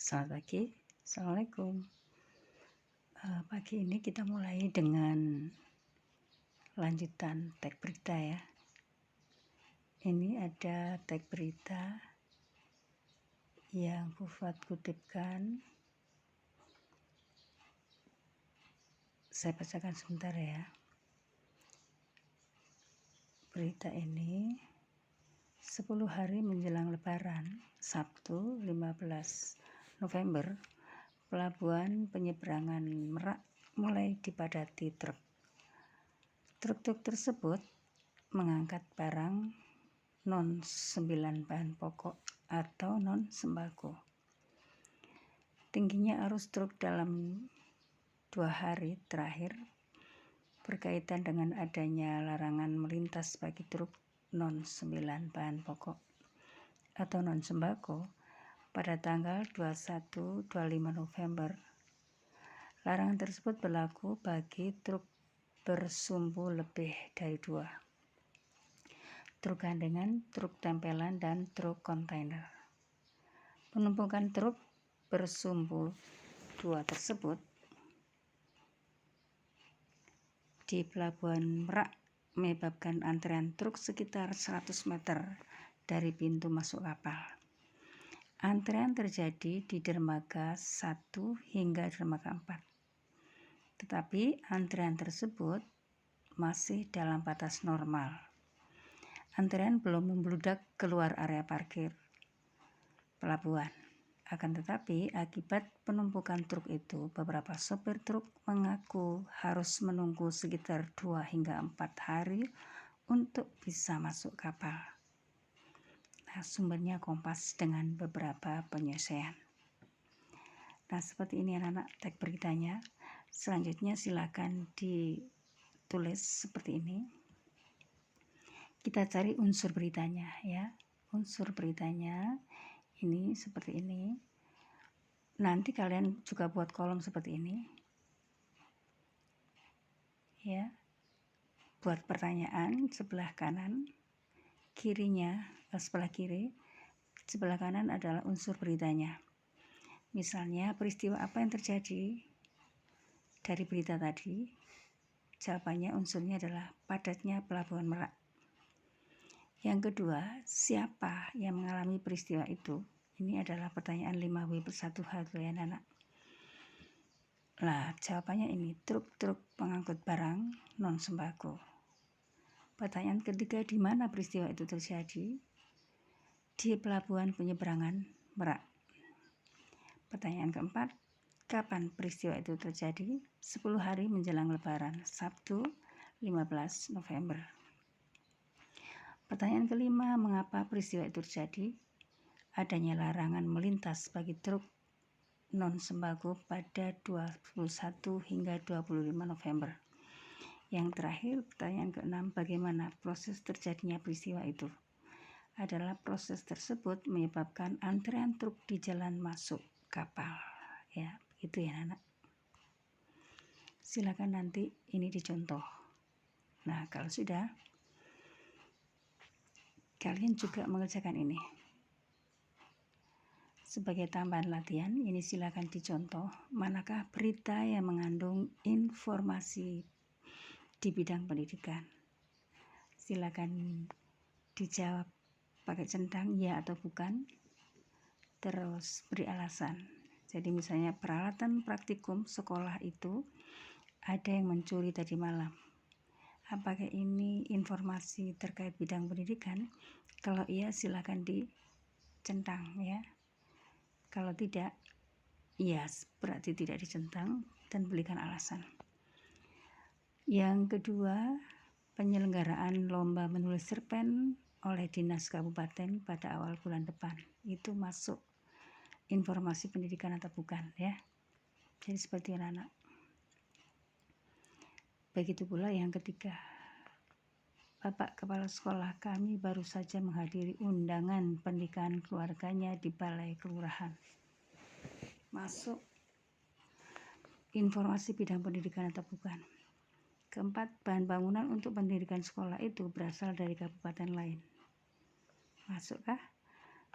Selamat pagi, Assalamualaikum. Pagi ini kita mulai dengan lanjutan tag berita ya. Ini ada tag berita yang Bufat kutipkan. Saya bacakan sebentar ya. Berita ini 10 hari menjelang Lebaran, Sabtu 15 November, Pelabuhan Penyeberangan Merak mulai dipadati truk. Truk-truk tersebut mengangkat barang non-9 bahan pokok atau non-sembako. Tingginya arus truk dalam 2 hari terakhir berkaitan dengan adanya larangan melintas bagi truk non-9 bahan pokok atau non-sembako pada tanggal 21-25 November. Larangan tersebut berlaku bagi truk bersumbu lebih dari 2, truk gandengan, truk tempelan, dan truk kontainer. Penumpukan truk bersumbu 2 tersebut di Pelabuhan Merak menyebabkan antrean truk sekitar 100 meter dari pintu masuk kapal. Antrean terjadi di dermaga 1 hingga dermaga 4. Tetapi antrean tersebut masih dalam batas normal. Antrean belum membludak keluar area parkir pelabuhan. Akan tetapi, akibat penumpukan truk itu, beberapa sopir truk mengaku harus menunggu sekitar 2 hingga 4 hari untuk bisa masuk kapal. Nah, sumbernya Kompas dengan beberapa penyesuaian. Nah, seperti ini anak-anak tag beritanya. Selanjutnya silakan ditulis seperti ini. Kita cari unsur beritanya ya. Unsur beritanya ini seperti ini. Nanti kalian juga buat kolom seperti ini. Ya. Buat pertanyaan sebelah kanan, sebelah kiri, sebelah kanan adalah unsur beritanya. Misalnya peristiwa apa yang terjadi dari berita tadi? Jawabannya unsurnya adalah padatnya Pelabuhan Merak. Yang kedua, siapa yang mengalami peristiwa itu? Ini adalah pertanyaan 5W per 1H ya anak. Nah, jawabannya ini truk-truk pengangkut barang non sembako. Pertanyaan ketiga, di mana peristiwa itu terjadi? Di Pelabuhan Penyeberangan Merak. Pertanyaan keempat, kapan peristiwa itu terjadi? 10 hari menjelang Lebaran, Sabtu 15 November. Pertanyaan kelima, mengapa peristiwa itu terjadi? Adanya larangan melintas bagi truk non-sembako pada 21 hingga 25 November. Yang terakhir, pertanyaan keenam, bagaimana proses terjadinya peristiwa itu? Adalah proses tersebut menyebabkan antrean truk di jalan masuk kapal. Ya, begitu ya anak. Silakan nanti ini dicontoh. Nah, kalau sudah, kalian juga mengerjakan ini. Sebagai tambahan latihan, ini silakan dicontoh manakah berita yang mengandung informasi di bidang pendidikan. Silakan dijawab pakai centang ya atau bukan, terus beri alasan. Jadi misalnya peralatan praktikum sekolah itu ada yang mencuri tadi malam. Apakah ini informasi terkait bidang pendidikan? Kalau iya silakan dicentang ya. Kalau tidak, ya berarti tidak dicentang dan berikan alasan. Yang kedua, penyelenggaraan lomba menulis cerpen oleh Dinas Kabupaten pada awal bulan depan. Itu masuk informasi pendidikan atau bukan ya. Jadi seperti anak-anak. Begitu pula yang ketiga. Bapak Kepala Sekolah kami baru saja menghadiri undangan pernikahan keluarganya di Balai Kelurahan. Masuk informasi bidang pendidikan atau bukan. Keempat, bahan bangunan untuk pendidikan sekolah itu berasal dari kabupaten lain. Masukkah?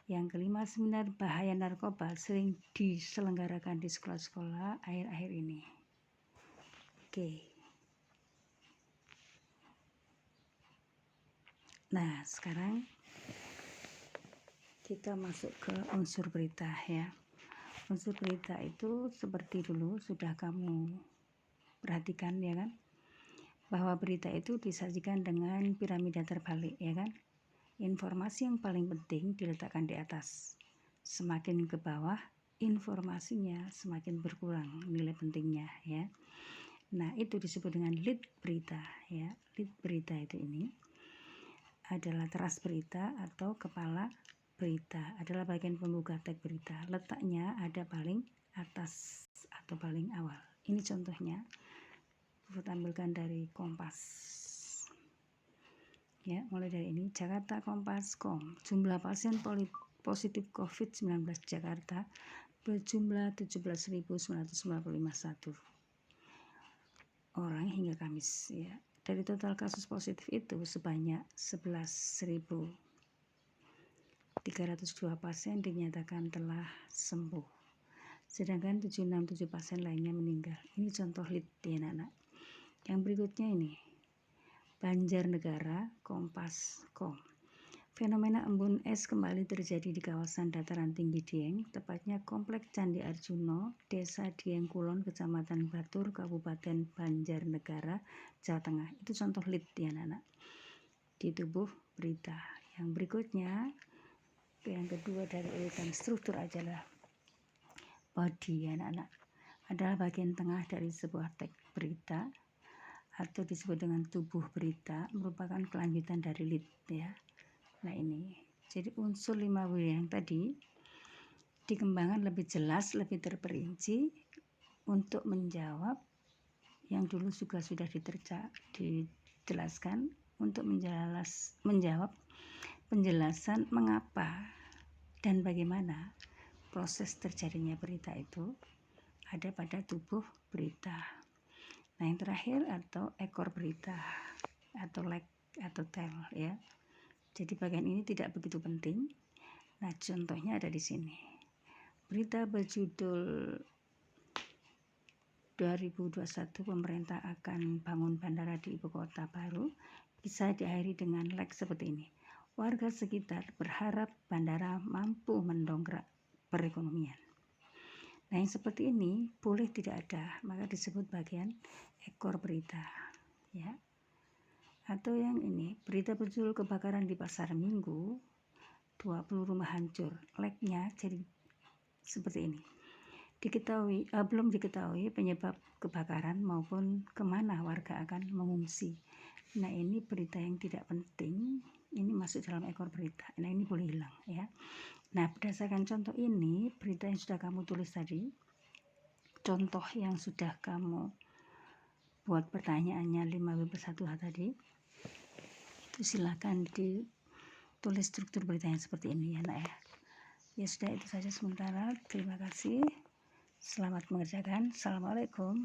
Yang kelima, seminar bahaya narkoba sering diselenggarakan di sekolah-sekolah akhir-akhir ini. Oke. Nah, sekarang kita masuk ke unsur berita ya. Unsur berita itu seperti dulu sudah kamu perhatikan ya kan, bahwa berita itu disajikan dengan piramida terbalik ya kan. Informasi yang paling penting diletakkan di atas. Semakin ke bawah, informasinya semakin berkurang nilai pentingnya ya. Nah, itu disebut dengan lead berita ya. Lead berita itu ini adalah teras berita atau kepala berita, adalah bagian pembuka teks berita. Letaknya ada paling atas atau paling awal. Ini contohnya. Kita tampilkan dari Kompas. Ya, mulai dari ini, Jakarta Kompas.com. Jumlah pasien positif COVID-19 Jakarta berjumlah 17.995 orang hingga Kamis ya. Dari total kasus positif itu sebanyak 11.302 pasien dinyatakan telah sembuh. Sedangkan 767 pasien lainnya meninggal. Ini contoh lead ya anak-anak. Yang berikutnya ini, Banjarnegara Kompas.com. Fenomena embun es kembali terjadi di kawasan dataran tinggi Dieng, tepatnya Komplek Candi Arjuna, Desa Dieng Kulon, Kecamatan Batur, Kabupaten Banjarnegara, Jawa Tengah. Itu contoh lead ya anak-anak di tubuh berita. Yang berikutnya, yang kedua dari urutan struktur adalah body ya anak-anak. Adalah bagian tengah dari sebuah teks berita atau disebut dengan tubuh berita, merupakan kelanjutan dari lead ya. Nah ini, jadi unsur 5 yang tadi dikembangkan lebih jelas, lebih terperinci untuk menjawab yang dulu juga sudah dijelaskan, untuk menjawab penjelasan mengapa dan bagaimana proses terjadinya berita itu ada pada tubuh berita. Nah yang terakhir atau ekor berita atau leg atau tail ya. Jadi bagian ini tidak begitu penting. Nah contohnya ada di sini. Berita berjudul 2021 pemerintah akan bangun bandara di ibu kota baru bisa diakhiri dengan leg seperti ini. Warga sekitar berharap bandara mampu mendongkrak perekonomian. Nah yang seperti ini boleh tidak ada, maka disebut bagian ekor berita ya. Atau yang ini, berita berjudul kebakaran di pasar Minggu, 20 rumah hancur. Legnya jadi seperti ini. Belum diketahui penyebab kebakaran maupun kemana warga akan mengungsi. Nah ini berita yang tidak penting, ini masuk dalam ekor berita. Nah ini boleh hilang ya. Nah berdasarkan contoh ini, berita yang sudah kamu tulis tadi, contoh yang sudah kamu buat pertanyaannya 5W+1H tadi, itu silakan ditulis struktur berita yang seperti ini ya nak ya. Ya sudah, itu saja sementara. Terima kasih. Selamat mengerjakan. Assalamualaikum.